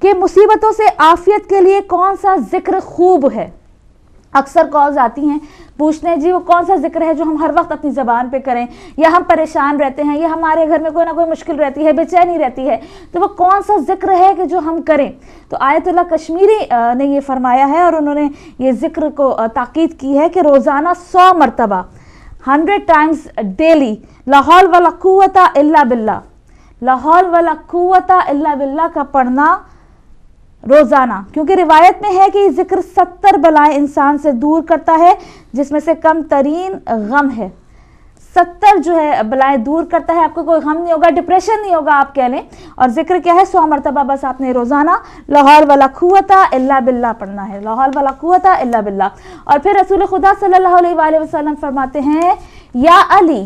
کہ مصیبتوں سے عافیت کے لیے کون سا ذکر خوب ہے. اکثر کالز آتی ہیں پوچھتے ہیں جی وہ کون سا ذکر ہے جو ہم ہر وقت اپنی زبان پہ کریں, یا ہم پریشان رہتے ہیں, یا ہمارے گھر میں کوئی نہ کوئی مشکل رہتی ہے, بے چینی رہتی ہے, تو وہ کون سا ذکر ہے کہ جو ہم کریں. تو آیت اللہ کشمیری نے یہ فرمایا ہے, اور انہوں نے یہ ذکر کو تاکید کی ہے کہ روزانہ 100 مرتبہ 100 times ڈیلی لا حول ولا قوت الا باللہ, لا حول ولا قوت الا باللہ کا پڑھنا روزانہ, کیونکہ روایت میں ہے کہ یہ ذکر 70 بلائیں انسان سے دور کرتا ہے, جس میں سے کم ترین غم ہے. 70 جو ہے بلائیں دور کرتا ہے, آپ کو کوئی غم نہیں ہوگا, ڈپریشن نہیں ہوگا آپ کہہ لیں. اور ذکر کیا ہے؟ 100 مرتبہ بس آپ نے روزانہ لا حول ولا قوت الا باللہ پڑھنا ہے, لا حول ولا قوت الا باللہ. اور پھر رسول خدا صلی اللہ علیہ وآلہ وسلم فرماتے ہیں یا علی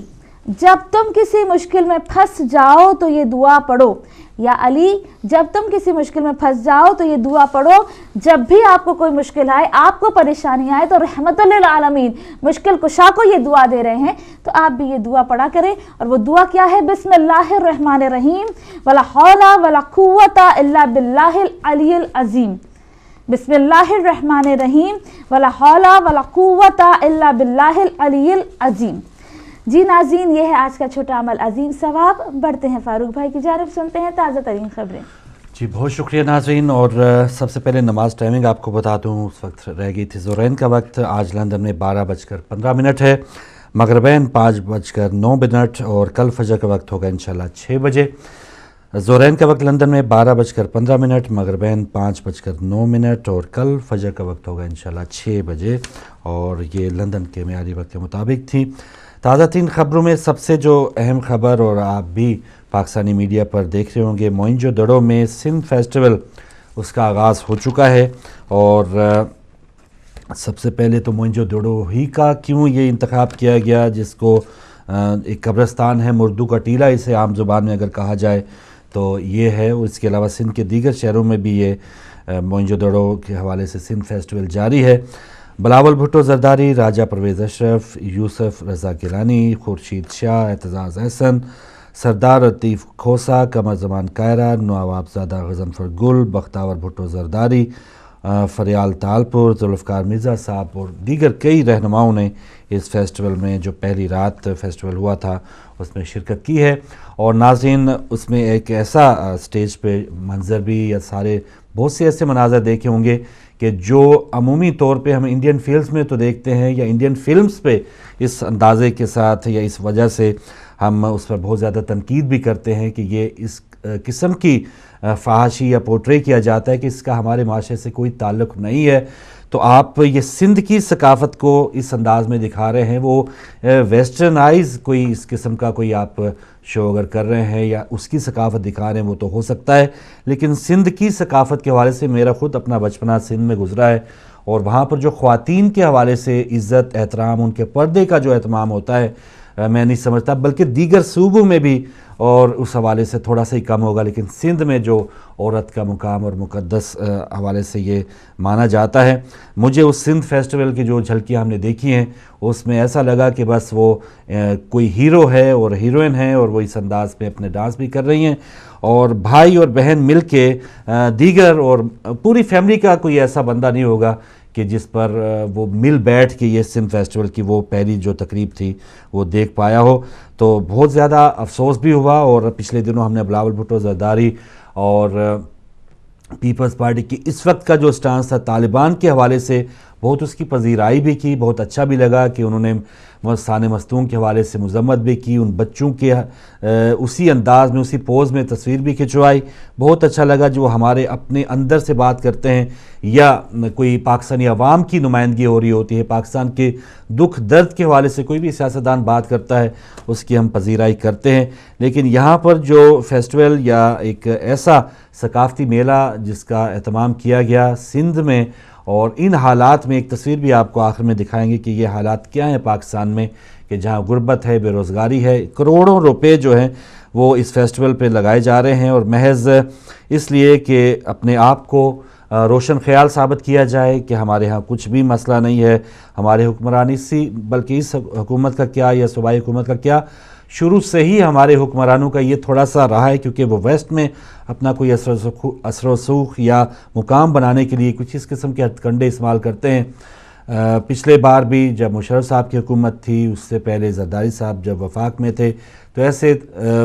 جب تم کسی مشکل میں پھنس جاؤ تو یہ دعا پڑھو, یا علی جب تم کسی مشکل میں پھنس جاؤ تو یہ دعا پڑھو. جب بھی آپ کو کوئی مشکل آئے, آپ کو پریشانی آئے, تو رحمت للعالمین مشکل کشا کو یہ دعا دے رہے ہیں, تو آپ بھی یہ دعا پڑھا کریں. اور وہ دعا کیا ہے؟ بسم اللہ الرحمن الرحیم ولا حول ولا قوت الا باللہ العلی العظیم. بسم اللہ الرحمن الرحیم ولا حول ولا قوت الا باللہ العلی العظیم. جی ناظرین, یہ ہے آج کا چھوٹا عمل عظیم ثواب. بڑھتے ہیں فاروق بھائی کی جانب, سنتے ہیں تازہ ترین خبریں. جی بہت شکریہ ناظرین. اور سب سے پہلے نماز ٹائمنگ آپ کو بتا دوں, اس وقت رہ گئی تھی زہرین کا وقت. آج لندن میں 12:15 ہے, مغربین 5:09, اور کل فجر کا وقت ہوگا انشاءاللہ 6 بجے. زہرین کا وقت لندن میں 12:15, مغربین 5:09, اور کل فجر کا وقت ہوگا انشاءاللہ 6 بجے, اور یہ لندن کے معیاری وقت کے مطابق تھی. تازہ ترین خبروں میں سب سے جو اہم خبر, اور آپ بھی پاکستانی میڈیا پر دیکھ رہے ہوں گے, موئنجو دڑو میں سندھ فیسٹیول اس کا آغاز ہو چکا ہے. اور سب سے پہلے تو موئنجو دڑو ہی کا کیوں یہ انتخاب کیا گیا, جس کو ایک قبرستان ہے, مردو کا ٹیلہ اسے عام زبان میں اگر کہا جائے تو یہ ہے. اور اس کے علاوہ سندھ کے دیگر شہروں میں بھی یہ موئنجو دڑو کے حوالے سے سندھ فیسٹیول جاری ہے. بلاول بھٹو زرداری, راجہ پرویز اشرف, یوسف رضا گیلانی, خورشید شاہ, اعتزاز احسن, سردار عطیف کھوسا, قمر زمان کائرہ, نواب زادہ غضنفر گل, بختاور بھٹو زرداری, فریال تالپور, ذوالفقار مرزا صاحب اور دیگر کئی رہنماؤں نے اس فیسٹیول میں جو پہلی رات فیسٹیول ہوا تھا اس میں شرکت کی ہے. اور ناظرین, اس میں ایک ایسا سٹیج پہ منظر بھی, یا سارے بہت سے ایسے مناظر دیکھے ہوں گے کہ جو عمومی طور پہ ہم انڈین فلمز میں تو دیکھتے ہیں, یا انڈین فلمز پہ اس اندازے کے ساتھ یا اس وجہ سے ہم اس پر بہت زیادہ تنقید بھی کرتے ہیں کہ یہ اس قسم کی فحاشی یا پورٹری کیا جاتا ہے کہ اس کا ہمارے معاشرے سے کوئی تعلق نہیں ہے. تو آپ یہ سندھ کی ثقافت کو اس انداز میں دکھا رہے ہیں, وہ ویسٹرنائز کوئی اس قسم کا کوئی آپ شو اگر کر رہے ہیں یا اس کی ثقافت دکھا رہے ہیں وہ تو ہو سکتا ہے, لیکن سندھ کی ثقافت کے حوالے سے میرا خود اپنا بچپنا سندھ میں گزرا ہے, اور وہاں پر جو خواتین کے حوالے سے عزت احترام, ان کے پردے کا جو اہتمام ہوتا ہے, میں نہیں سمجھتا, بلکہ دیگر صوبوں میں بھی اور اس حوالے سے تھوڑا سا ہی کم ہوگا, لیکن سندھ میں جو عورت کا مقام اور مقدس حوالے سے یہ مانا جاتا ہے. مجھے اس سندھ فیسٹیول کی جو جھلکیاں ہم نے دیکھی ہیں اس میں ایسا لگا کہ بس وہ کوئی ہیرو ہے اور ہیروئن ہے, اور وہ اس انداز پہ اپنے ڈانس بھی کر رہی ہیں, اور بھائی اور بہن مل کے دیگر اور پوری فیملی کا کوئی ایسا بندہ نہیں ہوگا کہ جس پر وہ مل بیٹھ کے یہ سندھ فیسٹیول کی وہ پہلی جو تقریب تھی وہ دیکھ پایا ہو. تو بہت زیادہ افسوس بھی ہوا. اور پچھلے دنوں ہم نے بلاول بھٹو زرداری اور پیپلز پارٹی کی اس وقت کا جو سٹانس تھا طالبان کے حوالے سے بہت اس کی پذیرائی بھی کی, بہت اچھا بھی لگا کہ انہوں نے ثان مستون کے حوالے سے مذمت بھی کی, ان بچوں کے اسی انداز میں اسی پوز میں تصویر بھی کھنچوائی. بہت اچھا لگا جو ہمارے اپنے اندر سے بات کرتے ہیں, یا کوئی پاکستانی عوام کی نمائندگی ہو رہی ہوتی ہے, پاکستان کے دکھ درد کے حوالے سے کوئی بھی سیاستدان بات کرتا ہے اس کی ہم پذیرائی کرتے ہیں. لیکن یہاں پر جو فیسٹیول یا ایک ایسا ثقافتی میلہ جس کا اہتمام کیا گیا سندھ میں, اور ان حالات میں ایک تصویر بھی آپ کو آخر میں دکھائیں گے کہ یہ حالات کیا ہیں پاکستان میں, کہ جہاں غربت ہے, بے روزگاری ہے, کروڑوں روپے جو ہیں وہ اس فیسٹیول پہ لگائے جا رہے ہیں, اور محض اس لیے کہ اپنے آپ کو روشن خیال ثابت کیا جائے کہ ہمارے ہاں کچھ بھی مسئلہ نہیں ہے, ہمارے حکمران بلکہ اس حکومت کا کیا یا صوبائی حکومت کا کیا, شروع سے ہی ہمارے حکمرانوں کا یہ تھوڑا سا رہا ہے، کیونکہ وہ ویسٹ میں اپنا کوئی اثر و رسوخ یا مقام بنانے کے لیے کچھ اس قسم کے ہتھ کنڈے استعمال کرتے ہیں۔ پچھلے بار بھی جب مشرف صاحب کی حکومت تھی، اس سے پہلے زرداری صاحب جب وفاق میں تھے، تو ایسے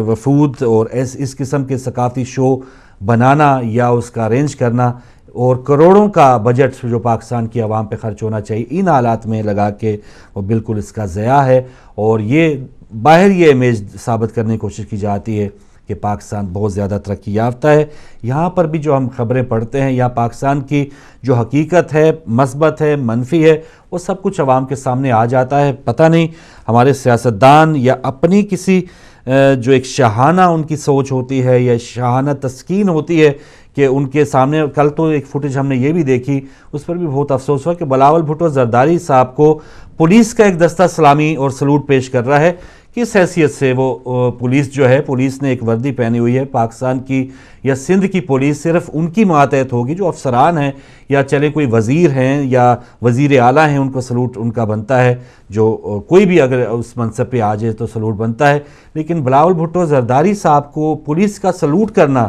وفود اور اس قسم کے ثقافتی شو بنانا یا اس کا ارینج کرنا اور کروڑوں کا بجٹ جو پاکستان کی عوام پہ خرچ ہونا چاہیے ان حالات میں لگا کے وہ بالکل اس کا ضیاع ہے، اور یہ باہر یہ امیج ثابت کرنے کی کوشش کی جاتی ہے کہ پاکستان بہت زیادہ ترقی یافتہ ہے۔ یہاں پر بھی جو ہم خبریں پڑھتے ہیں، یہاں پاکستان کی جو حقیقت ہے، مثبت ہے، منفی ہے، وہ سب کچھ عوام کے سامنے آ جاتا ہے۔ پتہ نہیں ہمارے سیاستدان یا اپنی کسی جو ایک شاہانہ ان کی سوچ ہوتی ہے یا شاہانہ تسکین ہوتی ہے کہ ان کے سامنے، کل تو ایک فوٹیج ہم نے یہ بھی دیکھی، اس پر بھی بہت افسوس ہوا کہ بلاول بھٹو زرداری صاحب کو پولیس کا ایک دستہ سلامی اور سلوٹ پیش کر رہا ہے۔ کس حیثیت سے وہ پولیس جو ہے، پولیس نے ایک وردی پہنی ہوئی ہے پاکستان کی یا سندھ کی پولیس، صرف ان کی ماتحت ہوگی جو افسران ہیں یا چلے کوئی وزیر ہیں یا وزیر اعلیٰ ہیں، ان کو سلوٹ ان کا بنتا ہے، جو کوئی بھی اگر اس منصب پہ آ جائے تو سلوٹ بنتا ہے۔ لیکن بلاول بھٹو زرداری صاحب کو پولیس کا سلوٹ کرنا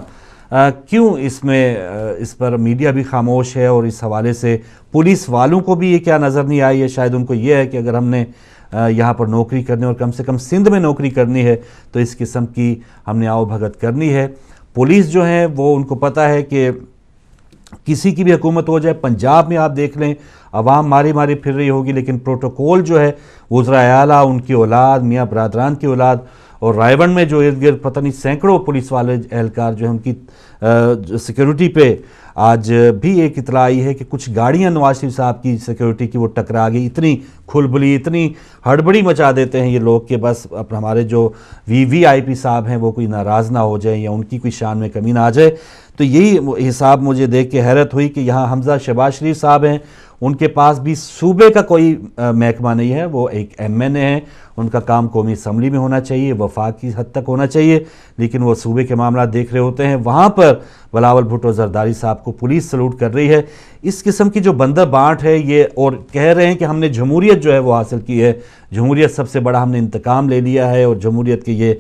کیوں، اس پر میڈیا بھی خاموش ہے، اور اس حوالے سے پولیس والوں کو بھی یہ کیا نظر نہیں آئی ہے؟ شاید ان کو یہ ہے کہ اگر ہم نے یہاں پر نوکری کرنی اور کم سے کم سندھ میں نوکری کرنی ہے تو اس قسم کی ہم نے آؤ بھگت کرنی ہے۔ پولیس جو ہے وہ ان کو پتہ ہے کہ کسی کی بھی حکومت ہو جائے، پنجاب میں آپ دیکھ لیں عوام ماری ماری پھر رہی ہوگی، لیکن پروٹوکول جو ہے وزراء اعلیٰ، ان کی اولاد، میاں برادران کی اولاد، اور رائے ون میں جو ارد گرد پتہ نہیں سینکڑوں پولیس والے اہلکار جو ہیں ان کی سیکیورٹی پہ آج بھی ایک اطلاع آئی ہے کہ کچھ گاڑیاں نواز شریف صاحب کی سیکیورٹی کی وہ ٹکرا گئی۔ اتنی کھلبلی، اتنی ہڑبڑی مچا دیتے ہیں یہ لوگ کہ بس ہمارے جو وی آئی پی صاحب ہیں وہ کوئی ناراض نہ ہو جائیں یا ان کی کوئی شان میں کمی نہ آ جائے۔ تو یہی حساب مجھے دیکھ کے حیرت ہوئی کہ یہاں حمزہ شہباز شریف صاحب ہیں، ان کے پاس بھی صوبے کا کوئی محکمہ نہیں ہے، وہ ایک ایم این اے ہیں، ان کا کام قومی اسمبلی میں ہونا چاہیے، وفاق کی حد تک ہونا چاہیے، لیکن وہ صوبے کے معاملات دیکھ رہے ہوتے ہیں۔ وہاں پر بلاول بھٹو زرداری صاحب کو پولیس سلوٹ کر رہی ہے۔ اس قسم کی جو بندہ بانٹ ہے یہ، اور کہہ رہے ہیں کہ ہم نے جمہوریت جو ہے وہ حاصل کی ہے، جمہوریت سب سے بڑا ہم نے انتقام لے لیا ہے، اور جمہوریت کے یہ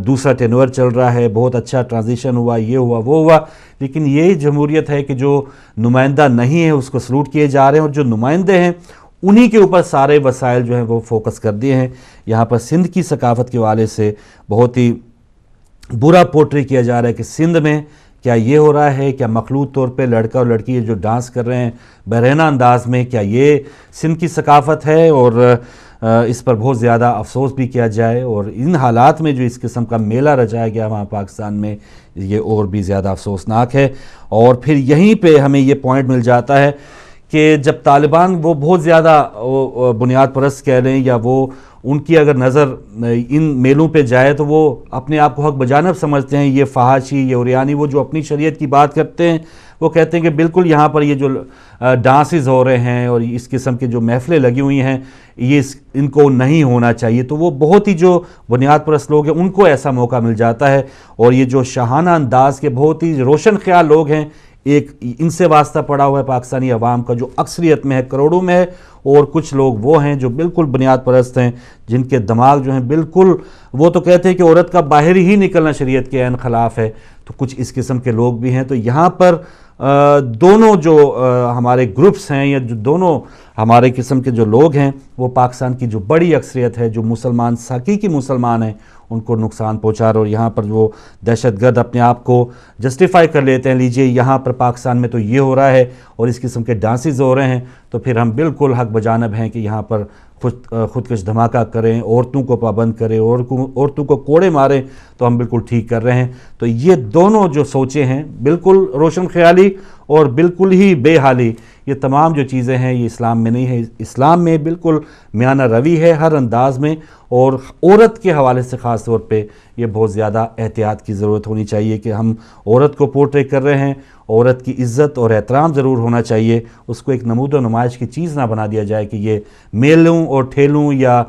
دوسرا ٹینور چل رہا ہے، بہت اچھا ٹرانزیشن ہوا، یہ ہوا وہ ہوا، لیکن یہ جمہوریت ہے کہ جو نمائندہ نہیں ہے اس کو سلوٹ کیے جا رہے ہیں، اور جو نمائندے ہیں انہی کے اوپر سارے وسائل جو ہیں وہ فوکس کر دیے ہیں۔ یہاں پر سندھ کی ثقافت کے حوالے سے بہت ہی برا پورٹری کیا جا رہا ہے کہ سندھ میں کیا یہ ہو رہا ہے، کیا مخلوط طور پہ لڑکا اور لڑکی جو ڈانس کر رہے ہیں بحرینہ انداز میں، کیا یہ سندھ کی ثقافت ہے؟ اور اس پر بہت زیادہ افسوس بھی کیا جائے، اور ان حالات میں جو اس قسم کا میلہ رچایا گیا وہاں پاکستان میں، یہ اور بھی زیادہ افسوسناک ہے۔ اور پھر یہیں پہ ہمیں یہ پوائنٹ مل جاتا ہے کہ جب طالبان وہ بہت زیادہ بنیاد پرست کہہ لیں، یا وہ ان کی اگر نظر ان میلوں پہ جائے تو وہ اپنے آپ کو حق بجانب سمجھتے ہیں، یہ فحاشی، یہ اوریانی، وہ جو اپنی شریعت کی بات کرتے ہیں وہ کہتے ہیں کہ بالکل یہاں پر یہ جو ڈانسز ہو رہے ہیں اور اس قسم کی جو محفلیں لگی ہوئی ہیں یہ ان کو نہیں ہونا چاہیے۔ تو وہ بہت ہی جو بنیاد پرست لوگ ہیں ان کو ایسا موقع مل جاتا ہے، اور یہ جو شاہانہ انداز کے بہت ہی روشن خیال لوگ ہیں، ایک ان سے واسطہ پڑا ہوا ہے پاکستانی عوام کا جو اکثریت میں ہے، کروڑوں میں ہے، اور کچھ لوگ وہ ہیں جو بالکل بنیاد پرست ہیں، جن کے دماغ جو ہیں بالکل، وہ تو کہتے ہیں کہ عورت کا باہر ہی نکلنا شریعت کے عین خلاف ہے، تو کچھ اس قسم کے لوگ بھی ہیں۔ تو یہاں پر دونوں جو ہمارے گروپس ہیں یا جو دونوں ہمارے قسم کے جو لوگ ہیں، وہ پاکستان کی جو بڑی اکثریت ہے، جو مسلمان حقیقی مسلمان ہیں، ان کو نقصان پہنچا رہے، اور یہاں پر وہ دہشت گرد اپنے آپ کو جسٹیفائی کر لیتے ہیں، لیجئے یہاں پر پاکستان میں تو یہ ہو رہا ہے اور اس قسم کے ڈانسز ہو رہے ہیں، تو پھر ہم بالکل حق بجانب ہیں کہ یہاں پر خودکش دھماکہ کریں، عورتوں کو پابند کریں، عورتوں کو کوڑے ماریں، تو ہم بالکل ٹھیک کر رہے ہیں۔ تو یہ دونوں جو سوچیں ہیں، بالکل روشن خیالی اور بالکل ہی بے حالی، یہ تمام جو چیزیں ہیں یہ اسلام میں نہیں ہے۔ اسلام میں بالکل میانہ روی ہے ہر انداز میں، اور عورت کے حوالے سے خاص طور پہ یہ بہت زیادہ احتیاط کی ضرورت ہونی چاہیے کہ ہم عورت کو پورٹریٹ کر رہے ہیں، عورت کی عزت اور احترام ضرور ہونا چاہیے، اس کو ایک نمود و نمائش کی چیز نہ بنا دیا جائے کہ یہ میلوں اور ٹھیلوں یا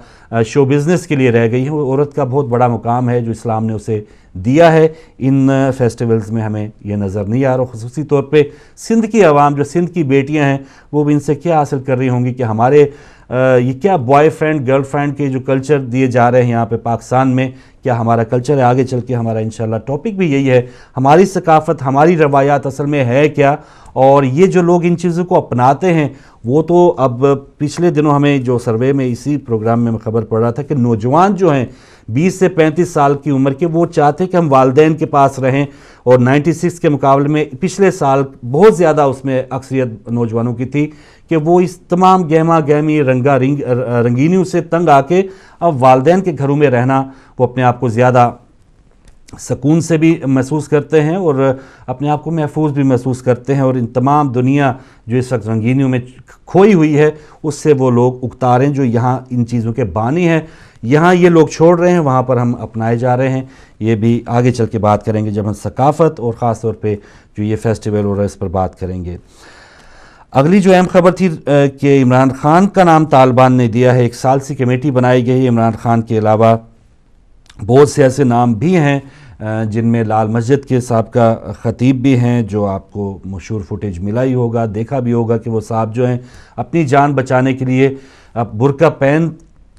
شو بزنس کے لیے رہ گئی ہے۔ عورت کا بہت بڑا مقام ہے جو اسلام نے اسے دیا ہے، ان فیسٹیولز میں ہمیں یہ نظر نہیں آ رہا۔ خصوصی طور پہ سندھ کی عوام، جو سندھ کی بیٹیاں ہیں، وہ بھی ان سے کیا حاصل کر رہی ہوں گی کہ ہمارے یہ کیا بوائے فرینڈ گرل فرینڈ کے جو کلچر دیے جا رہے ہیں یہاں پہ پاکستان میں، کیا ہمارا کلچر ہے؟ آگے چل کے ہمارا انشاءاللہ ٹاپک بھی یہی ہے، ہماری ثقافت، ہماری روایات اصل میں ہے کیا، اور یہ جو لوگ ان چیزوں کو اپناتے ہیں وہ تو اب پچھلے دنوں ہمیں جو سروے میں اسی پروگرام میں خبر پڑ رہا تھا کہ نوجوان جو ہیں 20 سے 35 سال کی عمر کے، وہ چاہتے ہیں کہ ہم والدین کے پاس رہیں، اور 96 کے مقابلے میں پچھلے سال بہت زیادہ اس میں اکثریت نوجوانوں کی تھی کہ وہ اس تمام گہما گہمی رنگینیوں سے تنگ آ کے اب والدین کے گھروں میں رہنا، وہ اپنے آپ کو زیادہ سکون سے بھی محسوس کرتے ہیں اور اپنے آپ کو محفوظ بھی محسوس کرتے ہیں، اور ان تمام دنیا جو اس وقت رنگینیوں میں کھوئی ہوئی ہے اس سے وہ لوگ اکتا رہے ہیں جو یہاں ان چیزوں کے بانی ہیں، یہاں یہ لوگ چھوڑ رہے ہیں، وہاں پر ہم اپنائے جا رہے ہیں۔ یہ بھی آگے چل کے بات کریں گے جب ہم ثقافت اور خاص طور پہ جو یہ فیسٹیول ہو رہا ہے اس پر بات کریں گے۔ اگلی جو اہم خبر تھی کہ عمران خان کا نام طالبان نے دیا ہے، ایک ثالثی کمیٹی بنائی گئی ہے۔ عمران خان کے علاوہ بہت سے ایسے نام بھی ہیں جن میں لال مسجد کے سابقہ خطیب بھی ہیں، جو آپ کو مشہور فوٹیج ملا ہی ہوگا، دیکھا بھی ہوگا کہ وہ صاحب جو ہیں اپنی جان بچانے کے لیے برقع پہن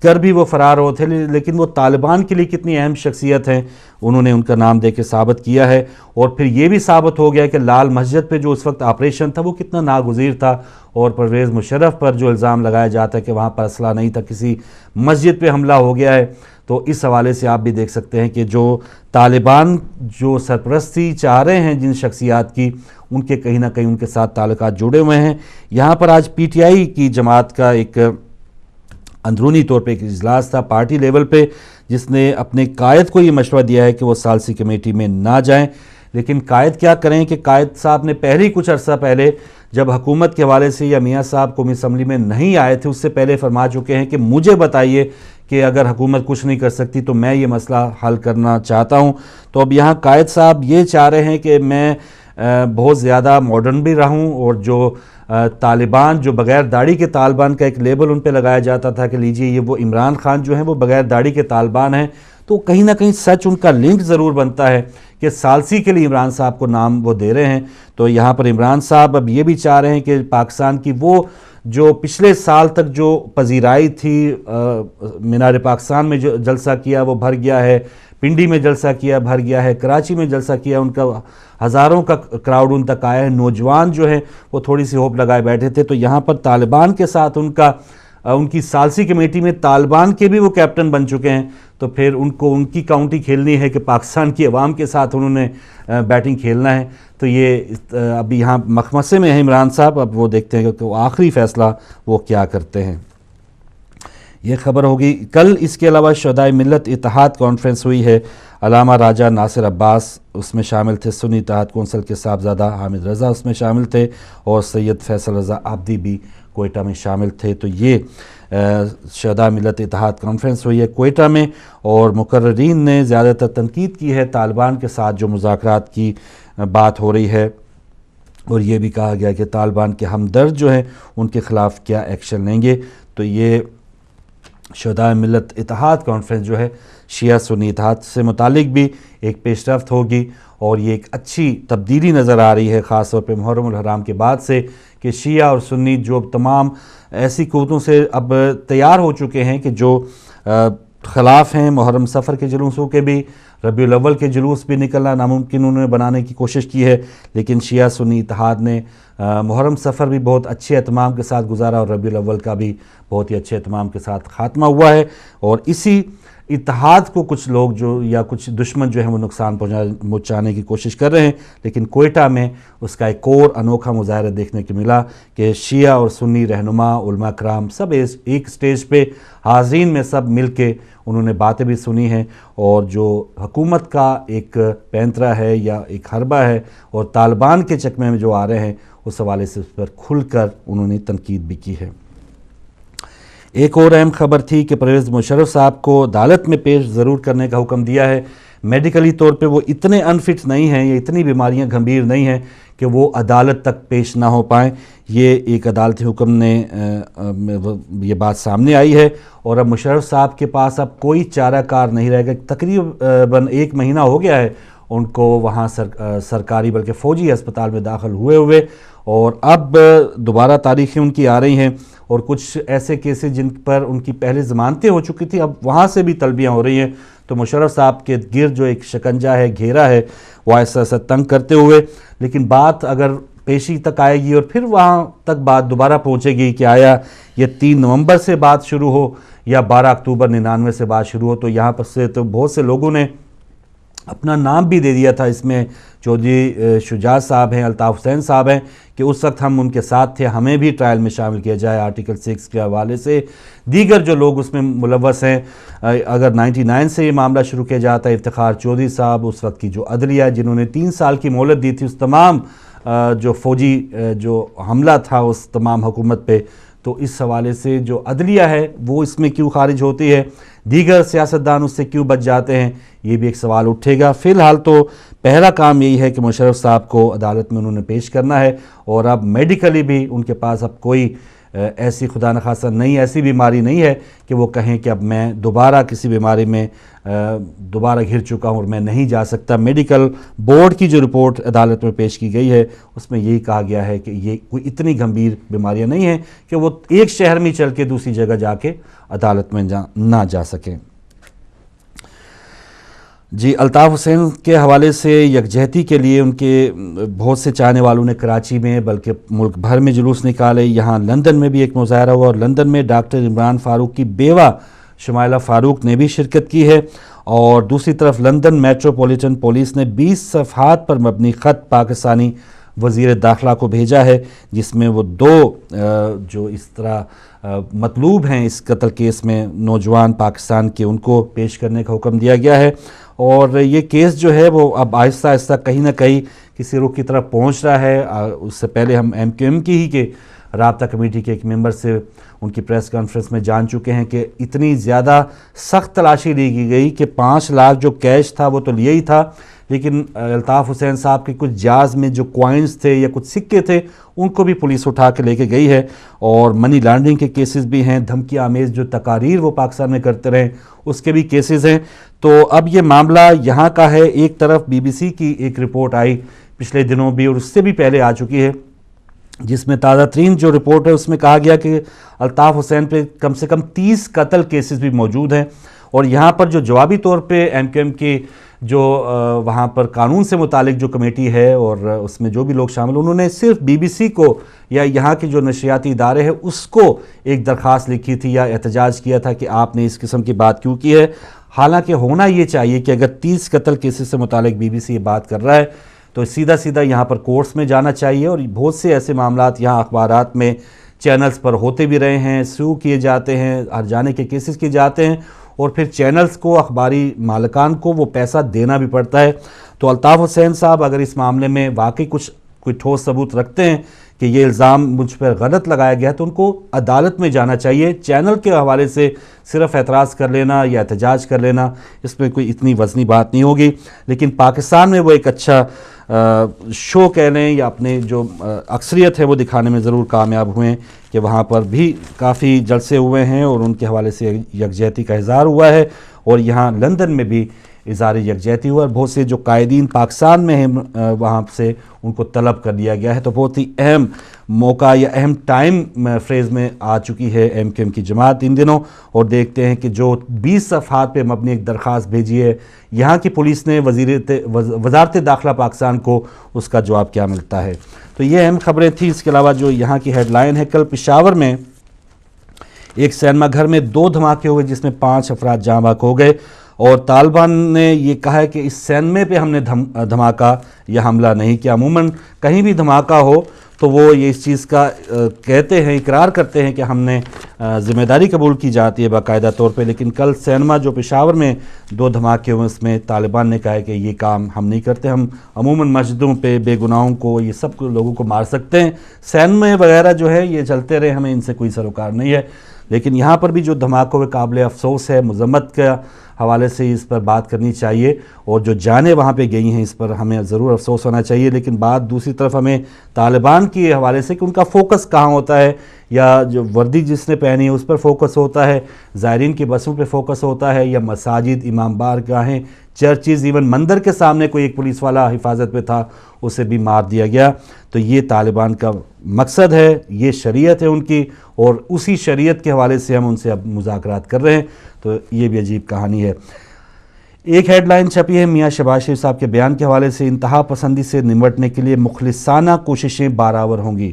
کر بھی وہ فرار ہوتے تھے، لیکن وہ طالبان کے لیے کتنی اہم شخصیت ہیں انہوں نے ان کا نام دے کے ثابت کیا ہے، اور پھر یہ بھی ثابت ہو گیا کہ لال مسجد پہ جو اس وقت آپریشن تھا وہ کتنا ناگزیر تھا، اور پرویز مشرف پر جو الزام لگایا جاتا ہے کہ وہاں پر اسلحہ نہیں تھا، کسی مسجد پہ حملہ ہو گیا ہے، تو اس حوالے سے آپ بھی دیکھ سکتے ہیں کہ جو طالبان جو سرپرستی چاہ رہے ہیں جن شخصیات کی، ان کے کہیں نہ کہیں ان کے ساتھ تعلقات جڑے ہوئے ہیں۔ یہاں پر آج پی ٹی آئی کی جماعت کا ایک اندرونی طور پہ ایک اجلاس تھا پارٹی لیول پہ، جس نے اپنے قائد کو یہ مشورہ دیا ہے کہ وہ ثالثی کمیٹی میں نہ جائیں، لیکن قائد کیا کریں کہ قائد صاحب نے پہلے کچھ عرصہ پہلے جب حکومت کے حوالے سے یا میاں صاحب قومی اسمبلی میں نہیں آئے تھے، اس سے پہلے فرما چکے ہیں کہ مجھے بتائیے کہ اگر حکومت کچھ نہیں کر سکتی تو میں یہ مسئلہ حل کرنا چاہتا ہوں۔ تو اب یہاں قائد صاحب یہ چاہ رہے ہیں کہ میں بہت زیادہ ماڈرن بھی رہوں، اور جو طالبان جو بغیر داڑھی کے طالبان کا ایک لیبل ان پہ لگایا جاتا تھا کہ لیجئے یہ وہ عمران خان جو ہیں وہ بغیر داڑھی کے طالبان ہیں، تو کہیں نہ کہیں سچ ان کا لنک ضرور بنتا ہے کہ ثالثی کے لیے عمران صاحب کو نام وہ دے رہے ہیں۔ تو یہاں پر عمران صاحب اب یہ بھی چاہ رہے ہیں کہ پاکستان کی وہ جو پچھلے سال تک جو پذیرائی تھی، مینار پاکستان میں جو جلسہ کیا وہ بھر گیا ہے، پنڈی میں جلسہ کیا بھر گیا ہے، کراچی میں جلسہ کیا ان کا ہزاروں کا کراؤڈ ان تک آیا ہے، نوجوان جو ہیں وہ تھوڑی سی ہوپ لگائے بیٹھے تھے، تو یہاں پر طالبان کے ساتھ ان کی ثالثی کمیٹی میں طالبان کے بھی وہ کیپٹن بن چکے ہیں، تو پھر ان کی کاؤنٹی کھیلنی ہے کہ پاکستان کی عوام کے ساتھ انہوں نے بیٹنگ کھیلنا ہے۔ تو یہ اب یہاں مخمصے میں ہیں عمران صاحب، اب وہ دیکھتے ہیں کہ وہ آخری فیصلہ وہ کیا کرتے ہیں۔ یہ خبر ہوگی۔ کل اس کے علاوہ شہدائے ملت اتحاد کانفرنس ہوئی ہے، علامہ راجہ ناصر عباس اس میں شامل تھے، سنی اتحاد کونسل کے صاحبزادہ حامد رضا اس میں شامل تھے، اور سید فیصل رضا عابدی بھی کوئٹہ میں شامل تھے۔ تو یہ شہدائے ملت اتحاد کانفرنس ہوئی ہے کوئٹہ میں، اور مقررین نے زیادہ تر تنقید کی ہے طالبان کے ساتھ جو مذاکرات کی بات ہو رہی ہے، اور یہ بھی کہا گیا کہ طالبان کے ہمدرد جو ہیں ان کے خلاف کیا ایکشن لیں گے۔ تو یہ شہدائے ملت اتحاد کانفرنس جو ہے شیعہ سنی اتحاد سے متعلق بھی ایک پیش رفت ہوگی، اور یہ ایک اچھی تبدیلی نظر آ رہی ہے خاص طور پہ محرم الحرام کے بعد سے، کہ شیعہ اور سنی جو تمام ایسی قوتوں سے اب تیار ہو چکے ہیں کہ جو خلاف ہیں محرم سفر کے جلوسوں کے بھی، ربیع الاول کے جلوس بھی نکلنا ناممکن انہوں نے بنانے کی کوشش کی ہے، لیکن شیعہ سنی اتحاد نے محرم سفر بھی بہت اچھے اہتمام کے ساتھ گزارا، اور ربیع الاول کا بھی بہت ہی اچھے اہتمام کے ساتھ خاتمہ ہوا ہے، اور اسی اتحاد کو کچھ لوگ جو یا کچھ دشمن جو ہیں وہ نقصان پہنچانے کی کوشش کر رہے ہیں، لیکن کوئٹہ میں اس کا ایک اور انوکھا مظاہرہ دیکھنے کو ملا کہ شیعہ اور سنی رہنما علماء کرام سب ایک سٹیج پہ حاضرین میں سب مل کے انہوں نے باتیں بھی سنی ہیں، اور جو حکومت کا ایک پینترا ہے یا ایک حربہ ہے اور طالبان کے چکمے میں جو آ رہے ہیں اس حوالے سے اس پر کھل کر انہوں نے تنقید بھی کی ہے۔ ایک اور اہم خبر تھی کہ پرویز مشرف صاحب کو عدالت میں پیش ضرور کرنے کا حکم دیا ہے۔ میڈیکلی طور پہ وہ اتنے انفٹ نہیں ہیں یا اتنی بیماریاں گھمبیر نہیں ہیں کہ وہ عدالت تک پیش نہ ہو پائیں، یہ ایک عدالتی حکم نے یہ بات سامنے آئی ہے، اور اب مشرف صاحب کے پاس اب کوئی چارہ کار نہیں رہے گا۔ تقریباً 1 مہینہ ہو گیا ہے ان کو وہاں سرکاری بلکہ فوجی ہسپتال میں داخل ہوئے، اور اب دوبارہ تاریخیں ان کی آ رہی ہیں، اور کچھ ایسے کیسز جن پر ان کی پہلے ضمانتیں ہو چکی تھی اب وہاں سے بھی طلبیاں ہو رہی ہیں. تو مشرف صاحب کے گرد جو ایک شکنجہ ہے, گھیرا ہے, وہ ایسا ایسا تنگ کرتے ہوئے, لیکن بات اگر پیشی تک آئے گی اور پھر وہاں تک بات دوبارہ پہنچے گی کہ آیا یہ 3 نومبر سے بات شروع ہو یا 12 اکتوبر 99 سے بات شروع ہو, تو یہاں پر سے تو بہت سے لوگوں نے اپنا نام بھی دے دیا تھا. اس میں چودھری شجاعت صاحب ہیں, الطاف حسین صاحب ہیں کہ اس وقت ہم ان کے ساتھ تھے, ہمیں بھی ٹرائل میں شامل کیا جائے آرٹیکل 6 کے حوالے سے. دیگر جو لوگ اس میں ملوث ہیں, اگر 99 سے یہ معاملہ شروع کیا جاتا ہے, افتخار چودھری صاحب, اس وقت کی جو عدلیہ جنہوں نے 3 سال کی مہلت دی تھی اس تمام جو فوجی جو حملہ تھا اس تمام حکومت پہ, تو اس حوالے سے جو عدلیہ ہے وہ اس میں کیوں خارج ہوتی ہے, دیگر سیاستدان اس سے کیوں بچ جاتے ہیں, یہ بھی ایک سوال اٹھے گا. فی الحال تو پہلا کام یہی ہے کہ مشرف صاحب کو عدالت میں انہوں نے پیش کرنا ہے, اور اب میڈیکلی بھی ان کے پاس اب کوئی ایسی خدا نخواستہ نہیں ایسی بیماری نہیں ہے کہ وہ کہیں کہ اب میں دوبارہ کسی بیماری میں دوبارہ گھر چکا ہوں اور میں نہیں جا سکتا. میڈیکل بورڈ کی جو رپورٹ عدالت میں پیش کی گئی ہے اس میں یہی کہا گیا ہے کہ یہ کوئی اتنی گمبھیر بیماریاں نہیں ہیں کہ وہ ایک شہر میں چل کے دوسری جگہ جا کے عدالت میں نہ جا سکیں. جی, الطاف حسین کے حوالے سے یکجہتی کے لیے ان کے بہت سے چاہنے والوں نے کراچی میں بلکہ ملک بھر میں جلوس نکالے. یہاں لندن میں بھی ایک مظاہرہ ہوا, اور لندن میں ڈاکٹر عمران فاروق کی بیوہ شمائلہ فاروق نے بھی شرکت کی ہے. اور دوسری طرف لندن میٹروپولیٹن پولیس نے 20 صفحات پر مبنی خط پاکستانی وزیر داخلہ کو بھیجا ہے, جس میں وہ 2 جو اس طرح مطلوب ہیں اس قتل کیس میں نوجوان پاکستان کے, ان کو پیش کرنے کا حکم دیا گیا ہے. اور یہ کیس جو ہے وہ اب آہستہ آہستہ کہیں نہ کہیں کسی رخ کی طرف پہنچ رہا ہے. اس سے پہلے ہم MQM کی ہی کے رابطہ کمیٹی کے ایک ممبر سے ان کی پریس کانفرنس میں جان چکے ہیں کہ اتنی زیادہ سخت تلاشی لی کی گئی کہ 5 لاکھ جو کیش تھا وہ تو لیا ہی تھا, لیکن الطاف حسین صاحب کے کچھ جاز میں جو کوائنز تھے یا کچھ سکے تھے ان کو بھی پولیس اٹھا کے لے کے گئی ہے. اور منی لانڈرنگ کے کیسز بھی ہیں, دھمکی آمیز جو تقاریر وہ پاکستان میں کرتے رہے اس کے بھی کیسز ہیں. تو اب یہ معاملہ یہاں کا ہے. ایک طرف BBC کی ایک رپورٹ آئی پچھلے دنوں بھی اور اس سے بھی پہلے آ چکی ہے, جس میں تازہ ترین جو رپورٹ ہے اس میں کہا گیا کہ الطاف حسین پہ کم سے کم 30 قتل کیسز بھی موجود ہیں. اور یہاں پر جو جوابی طور پہ MQM کی جو وہاں پر قانون سے متعلق جو کمیٹی ہے اور اس میں جو بھی لوگ شامل, انہوں نے صرف BBC کو یا یہاں کے جو نشریاتی ادارے ہیں اس کو ایک درخواست لکھی تھی یا احتجاج کیا تھا کہ آپ نے اس قسم کی بات کیوں کی ہے. حالانکہ ہونا یہ چاہیے کہ اگر 30 قتل کیسز سے متعلق BBC یہ بات کر رہا ہے تو سیدھا سیدھا یہاں پر کورٹس میں جانا چاہیے. اور بہت سے ایسے معاملات یہاں اخبارات میں چینلز پر ہوتے بھی رہے ہیں, سو کیے جاتے ہیں, ہر جانے کے کیسز کیے جاتے ہیں, اور پھر چینلز کو, اخباری مالکان کو وہ پیسہ دینا بھی پڑتا ہے. تو الطاف حسین صاحب اگر اس معاملے میں واقعی کوئی ٹھوس ثبوت رکھتے ہیں کہ یہ الزام مجھ پر غلط لگایا گیا تو ان کو عدالت میں جانا چاہیے. چینل کے حوالے سے صرف اعتراض کر لینا یا احتجاج کر لینا اس میں کوئی اتنی وزنی بات نہیں ہوگی. لیکن پاکستان میں وہ ایک اچھا شو کہہ لیں یا اپنے جو اکثریت ہے وہ دکھانے میں ضرور کامیاب ہوئے ہیں کہ وہاں پر بھی کافی جلسے ہوئے ہیں اور ان کے حوالے سے یکجہتی کا اظہار ہوا ہے. اور یہاں لندن میں بھی اظہار یکجہتی ہوا اور بہت سے جو قائدین پاکستان میں ہیں وہاں سے ان کو طلب کر دیا گیا ہے. تو بہت ہی اہم موقع یا اہم ٹائم فریز میں آ چکی ہے MQM کی جماعت ان دنوں. اور دیکھتے ہیں کہ جو 20 صفحات پہ مبنی ایک درخواست بھیجی ہے یہاں کی پولیس نے وزارت داخلہ پاکستان کو, اس کا جواب کیا ملتا ہے. تو یہ اہم خبریں تھیں. اس کے علاوہ جو یہاں کی ہیڈ لائن ہے, کل پشاور میں ایک سینما گھر میں 2 دھماکے ہوئے جس میں 5 افراد جاں بحق ہو گئے. اور طالبان نے یہ کہا ہے کہ اس سینمے پہ ہم نے دھماکہ یا حملہ نہیں کیا. عموماً کہیں بھی دھماکہ ہو تو وہ یہ اس چیز کا کہتے ہیں, اقرار کرتے ہیں کہ ہم نے ذمہ داری قبول کی جاتی ہے باقاعدہ طور پہ. لیکن کل سینما جو پشاور میں 2 دھماکے ہوئے اس میں طالبان نے کہا ہے کہ یہ کام ہم نہیں کرتے, ہم عموماً مسجدوں پہ بے گناہوں کو, یہ سب لوگوں کو مار سکتے ہیں. سینمے وغیرہ جو ہے یہ چلتے رہے, ہمیں ان سے کوئی سروکار نہیں ہے. لیکن یہاں پر بھی جو دھماکوں میں قابل افسوس ہے, مذمت کا حوالے سے اس پر بات کرنی چاہیے، اور جو جانیں وہاں پہ گئی ہیں اس پر ہمیں ضرور افسوس ہونا چاہیے. لیکن بات دوسری طرف ہمیں طالبان کے حوالے سے کہ ان کا فوکس کہاں ہوتا ہے، یا جو وردی جس نے پہنی ہے اس پر فوکس ہوتا ہے، زائرین کی بسوں پہ فوکس ہوتا ہے، یا مساجد، امام بارگاہیں، چرچز، ایون مندر کے سامنے کوئی ایک پولیس والا حفاظت پہ تھا، اسے بھی مار دیا گیا. تو یہ طالبان کا مقصد ہے، یہ شریعت ہے ان کی، اور اسی شریعت کے حوالے سے ہم ان سے اب مذاکرات کر رہے ہیں. تو یہ بھی عجیب کہانی ہے. ایک ہیڈ لائن چھپی ہے میاں شہباز شریف صاحب کے بیان کے حوالے سے، انتہا پسندی سے نمٹنے کے لیے مخلصانہ کوششیں بارآور ہوں گی.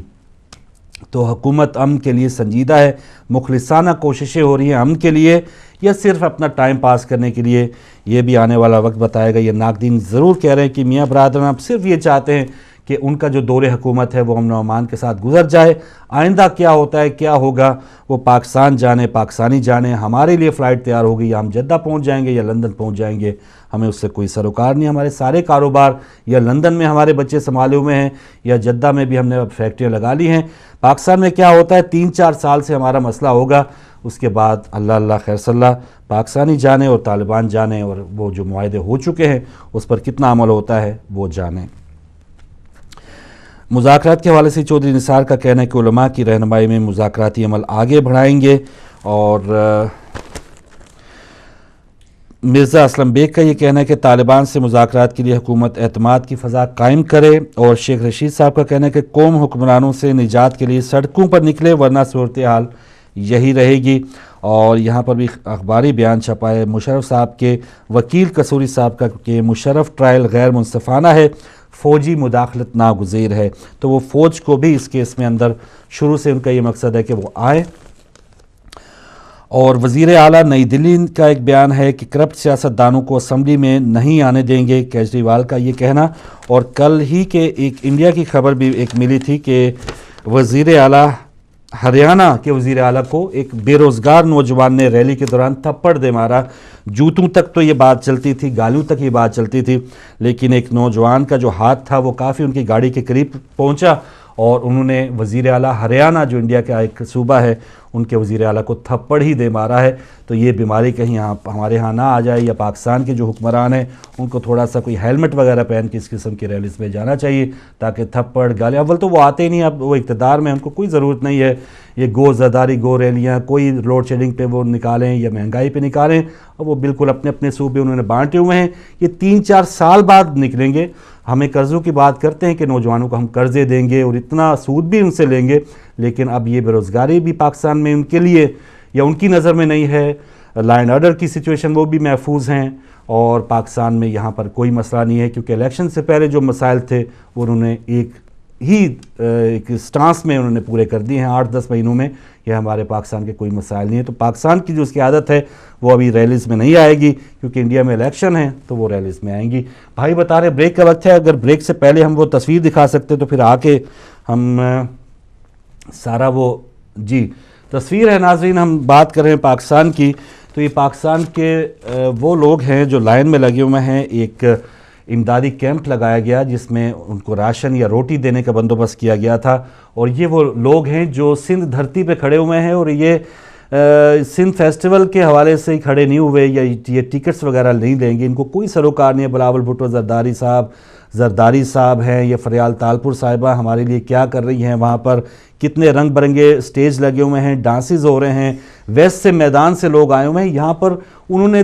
تو حکومت امن کے لیے سنجیدہ ہے، مخلصانہ کوششیں ہو رہی ہیں امن کے لیے، یا صرف اپنا ٹائم پاس کرنے کے لیے، یہ بھی آنے والا وقت بتائے گا. یہ ناقدین ضرور کہہ رہے ہیں کہ میاں برادران آپ صرف یہ چاہتے ہیں کہ ان کا جو دور حکومت ہے وہ امن و امان کے ساتھ گزر جائے. آئندہ کیا ہوتا ہے، کیا ہوگا، وہ پاکستان جانے، پاکستانی جانے. ہمارے لیے فلائٹ تیار ہوگی، یا ہم جدہ پہنچ جائیں گے یا لندن پہنچ جائیں گے، ہمیں اس سے کوئی سروکار نہیں. ہمارے سارے کاروبار یا لندن میں ہمارے بچے سنبھالے ہوئے ہیں، یا جدہ میں بھی ہم نے فیکٹریاں لگا لی ہیں. پاکستان میں کیا ہوتا ہے، 3-4 سال سے ہمارا مسئلہ ہوگا، اس کے بعد اللہ اللہ خیر صلی اللہ، پاکستانی جانے اور طالبان جانے، اور وہ جو معاہدے ہو چکے ہیں اس پر کتنا عمل ہوتا ہے وہ جانیں. مذاکرات کے حوالے سے چودھری نثار کا کہنا ہے کہ علماء کی رہنمائی میں مذاکراتی عمل آگے بڑھائیں گے. اور مرزا اسلم بیگ کا یہ کہنا ہے کہ طالبان سے مذاکرات کے لیے حکومت اعتماد کی فضا قائم کرے. اور شیخ رشید صاحب کا کہنا ہے کہ قوم حکمرانوں سے نجات کے لیے سڑکوں پر نکلے، ورنہ صورتحال یہی رہے گی. اور یہاں پر بھی اخباری بیان چھپا ہے مشرف صاحب کے وکیل قصوری صاحب کا کہ مشرف ٹرائل غیر منصفانہ ہے، فوجی مداخلت ناگزیر ہے. تو وہ فوج کو بھی اس کیس میں اندر شروع سے ان کا یہ مقصد ہے کہ وہ آئے. اور وزیر اعلیٰ نئی دلی کا ایک بیان ہے کہ کرپٹ سیاستدانوں کو اسمبلی میں نہیں آنے دیں گے، کیجریوال کا یہ کہنا. اور کل ہی کے ایک انڈیا کی خبر بھی ایک ملی تھی کہ وزیر اعلیٰ ہریانہ کے وزیر اعلیٰ کو ایک بے روزگار نوجوان نے ریلی کے دوران تھپڑ دے مارا. جوتوں تک تو یہ بات چلتی تھی، گالیوں تک یہ بات چلتی تھی، لیکن ایک نوجوان کا جو ہاتھ تھا وہ کافی ان کی گاڑی کے قریب پہنچا، اور انہوں نے وزیر اعلیٰ ہریانہ جو انڈیا کا ایک صوبہ ہے ان کے وزیر اعلیٰ کو تھپڑ ہی دے مارا ہے. تو یہ بیماری کہیں ہمارے ہاں نہ آ جائے، یا پاکستان کے جو حکمران ہیں ان کو تھوڑا سا کوئی ہیلمٹ وغیرہ پہن کے اس قسم کی ریلیز میں جانا چاہیے، تاکہ تھپڑ گالی، اول تو وہ آتے ہی نہیں، اب وہ اقتدار میں، ان کو کوئی ضرورت نہیں ہے یہ گو زداری، گو ریلیاں، کوئی لوڈ شیڈنگ پہ وہ نکالیں یا مہنگائی پہ نکالیں، اور وہ بالکل اپنے اپنے صوبے انہوں نے بانٹے ہوئے ہیں. یہ 3-4 سال بعد نکلیں گے. ہمیں قرضوں کی بات کرتے ہیں کہ نوجوانوں کو ہم قرضے دیں گے اور اتنا سود بھی ان سے لیں گے، لیکن اب یہ بے روزگاری بھی پاکستان میں ان کے لیے یا ان کی نظر میں نہیں ہے. لا اینڈ آرڈر کی سچویشن وہ بھی محفوظ ہیں، اور پاکستان میں یہاں پر کوئی مسئلہ نہیں ہے، کیونکہ الیکشن سے پہلے جو مسائل تھے وہ انہوں نے ایک سٹانس میں انہوں نے پورے کر دیے ہیں 8-10 مہینوں میں. یہ ہمارے پاکستان کے کوئی مسائل نہیں ہے. تو پاکستان کی جو اس کی عادت ہے وہ ابھی ریلیز میں نہیں آئے گی، کیونکہ انڈیا میں الیکشن ہے تو وہ ریلیز میں آئیں گی. بھائی بتا رہے بریک کا وقت ہے، اگر بریک سے پہلے ہم وہ تصویر دکھا سکتے تو پھر آ کے ہم سارا وہ جی تصویر ہے. ناظرین ہم بات کر رہے ہیں پاکستان کی، تو یہ پاکستان کے وہ لوگ ہیں جو لائن میں لگے ہوئے ہیں. ایک امدادی کیمپ لگایا گیا جس میں ان کو راشن یا روٹی دینے کا بندوبست کیا گیا تھا، اور یہ وہ لوگ ہیں جو سندھ دھرتی پہ کھڑے ہوئے ہیں، اور یہ سندھ فیسٹیول کے حوالے سے ہی کھڑے نہیں ہوئے یا یہ ٹکٹس وغیرہ نہیں لیں گے. ان کو کوئی سروکار نہیں ہے. بلاول بھٹو زرداری صاحب ہیں، یہ فریال تالپور صاحبہ ہمارے لیے کیا کر رہی ہیں، وہاں پر کتنے رنگ برنگے سٹیج لگے ہوئے ہیں، ڈانسز ہو رہے ہیں، ویسٹ سے میدان سے لوگ آئے ہوئے ہیں. یہاں پر انہوں نے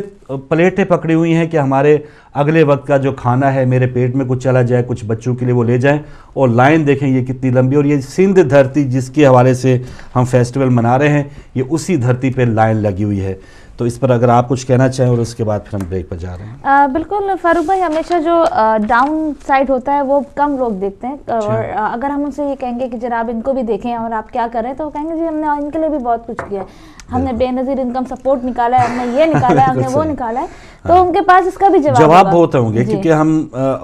پلیٹیں پکڑی ہوئی ہیں کہ ہمارے اگلے وقت کا جو کھانا ہے میرے پیٹ میں کچھ چلا جائے، کچھ بچوں کے لیے وہ لے جائیں. اور لائن دیکھیں یہ کتنی لمبی، اور یہ سندھ دھرتی جس کے حوالے سے ہم فیسٹیول منا رہے ہیں، یہ اسی دھرتی پہ لائن لگی ہوئی ہے. تو اس پر اگر آپ کچھ کہنا چاہیں، اور اس کے بعد پھر ہم بریک پر جا رہے ہیں. بالکل فاروق بھائی، ہمیشہ جو ڈاؤن سائڈ ہوتا ہے وہ کم لوگ دیکھتے ہیں، اور اگر ہم ان سے یہ کہیں گے کہ جناب ان کو بھی دیکھیں اور آپ کیا کر رہے ہیں، تو وہ کہیں گے جی ہم نے ان کے لیے بھی بہت کچھ کیا ہے، ہم نے بے نظیر انکم سپورٹ نکالا ہے، ہم نے یہ نکالا ہے، ہم نے وہ نکالا ہے. تو ان کے پاس اس کا بھی جواب بہت ہوں گے، کیونکہ ہم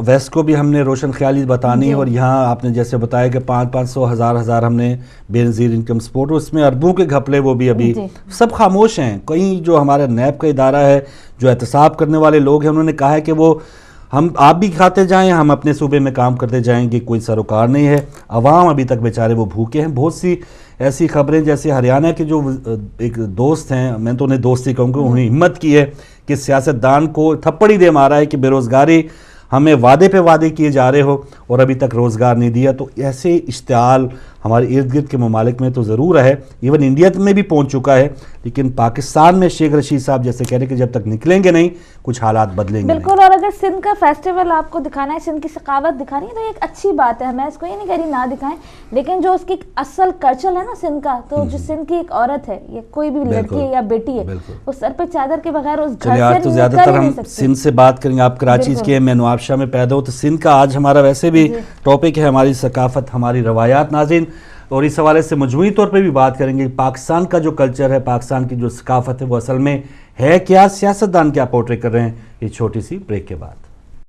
ویسٹ کو بھی ہم نے روشن خیالی بتانی ہے، اور یہاں آپ نے جیسے بتایا کہ 500 ہزار ہم نے بے نظیر انکم سپورٹ، اس میں اربوں کے گھپلے وہ بھی ابھی سب خاموش ہیں. کہیں جو ہمارا نیب کا ادارہ ہے، جو احتساب کرنے والے لوگ ہیں، انہوں نے کہا ہے کہ وہ آپ بھی کھاتے جائیں، ہم اپنے صوبے میں کام کرتے جائیں گے، کوئی سروکار نہیں ہے. عوام ابھی تک بیچارے وہ بھوکے ہیں. بہت سی ایسی خبریں جیسے ہریانہ کے جو ایک دوست ہیں، میں تو انہیں دوست ہی کہوں گا، انہوں نے ہمت کی ہے کہ سیاستدان کو تھپڑ ہی دے مارا ہے کہ بے روزگاری ہمیں وعدے پہ وعدے کیے جا رہے ہو اور ابھی تک روزگار نہیں دیا. تو ایسے اشتعال ہمارے ارد گرد کے ممالک میں تو ضرور ہے, ایون انڈیا میں بھی پہنچ چکا ہے, لیکن پاکستان میں شیخ رشید صاحب جیسے کہہ رہے کہ جب تک نکلیں گے نہیں کچھ حالات بدلیں گے. بالکل. اور اگر سندھ کا فیسٹیول آپ کو دکھانا ہے, سندھ کی ثقافت دکھانی ہے تو ایک اچھی بات ہے, میں اس کو یہ نہیں کہہ رہی نہ دکھائیں, لیکن جو اس کی اصل کلچر ہے نا سندھ کا, تو جو سندھ کی ایک عورت ہے, یہ کوئی بھی لڑکی ہے یا بیٹی ہے, وہ سر پہ چادر کے بغیر اس گھر سے تو زیادہ تر ہم سندھ سے بات کریں گے. آپ کراچی کے, میں نوابشاہ میں پیدا ہوں, تو سندھ کا آج ہمارا ویسے بھی ٹاپک ہے ہماری ثقافت, ہماری روایات ناظرین, اور اس حوالے سے مجموعی طور پہ بھی بات کریں گے. پاکستان کا جو کلچر ہے, پاکستان کی جو ثقافت ہے, وہ اصل میں ہے کیا, سیاستدان کیا پورٹری کر رہے ہیں, یہ چھوٹی سی بریک کے بعد.